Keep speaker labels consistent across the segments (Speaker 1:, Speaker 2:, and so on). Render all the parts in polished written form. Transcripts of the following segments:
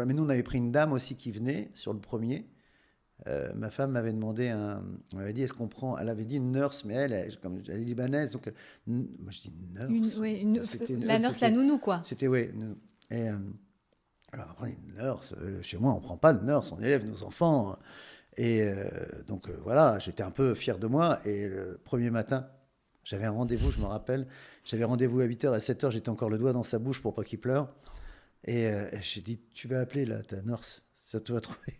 Speaker 1: Ouais, mais nous, on avait pris une dame aussi qui venait sur le premier. Ma femme m'avait demandé on m'avait dit, est-ce qu'on prend, elle avait dit une nurse, mais comme elle est libanaise, donc, moi je dis nurse.
Speaker 2: Ouais, la nurse, la
Speaker 1: C'était,
Speaker 2: nounou, quoi.
Speaker 1: c'était, ouais. Et, alors après, une nurse, chez moi, on prend pas de nurse, on élève nos enfants. Et donc voilà, j'étais un peu fier de moi. Et le premier matin, j'avais un rendez-vous, je me rappelle, j'avais rendez-vous à 8h, à 7h, j'étais encore le doigt dans sa bouche pour pas qu'il pleure. Et j'ai dit, tu vas appeler là, ta nurse, ça te va trouver.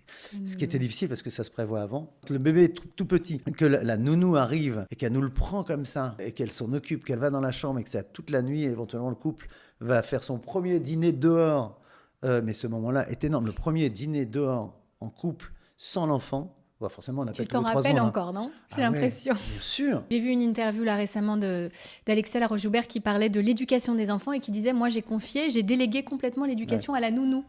Speaker 1: Ce qui était difficile parce que ça se prévoit avant. Le bébé est tout petit, que la nounou arrive et qu'elle nous le prend comme ça, et qu'elle s'en occupe, qu'elle va dans la chambre et que c'est toute la nuit, et éventuellement le couple va faire son premier dîner dehors. Mais ce moment-là est énorme. Le premier dîner dehors en couple, sans l'enfant. Ouais, forcément, on
Speaker 2: Tu
Speaker 1: appelle tous
Speaker 2: t'en
Speaker 1: les 3
Speaker 2: rappelles
Speaker 1: secondes. Hein.
Speaker 2: encore, non? J'ai
Speaker 1: Ah ouais,
Speaker 2: l'impression.
Speaker 1: bien sûr.
Speaker 2: J'ai vu une interview là récemment d'Alexia Laroche-Joubert qui parlait de l'éducation des enfants et qui disait, moi j'ai délégué complètement
Speaker 1: Ouais.
Speaker 2: l'éducation à la nounou.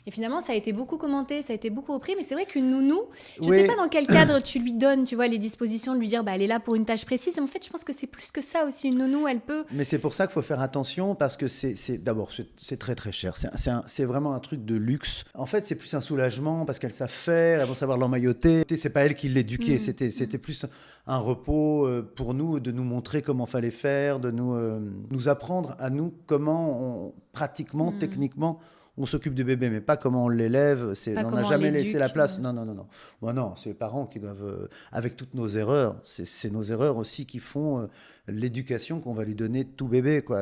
Speaker 2: Et finalement, ça a été beaucoup commenté, ça a été beaucoup repris, mais c'est vrai qu'une nounou, je ne sais
Speaker 1: Oui,
Speaker 2: pas dans quel cadre tu lui donnes, tu vois, les dispositions, de lui dire, bah, elle est là pour une tâche précise. Et en fait, je pense que c'est plus que ça aussi. Une nounou, elle peut...
Speaker 1: mais c'est pour ça qu'il faut faire attention parce que d'abord, c'est très très cher. C'est vraiment un truc de luxe. En fait, c'est plus un soulagement parce qu'elles savent faire, elles vont savoir l'emmailloter. C'est pas elles qui l'éduquaient, c'était plus un repos pour nous, de nous montrer comment fallait faire, de nous apprendre à nous comment pratiquement, techniquement, on s'occupe du bébé, mais pas comment on l'élève.
Speaker 2: Pas
Speaker 1: On n'a
Speaker 2: comment on
Speaker 1: jamais laissé la
Speaker 2: l'éduque.
Speaker 1: place. Non, non, non, non. Bon, non, c'est les parents qui doivent, avec toutes nos erreurs, c'est nos erreurs aussi qui font l'éducation qu'on va lui donner tout bébé, quoi.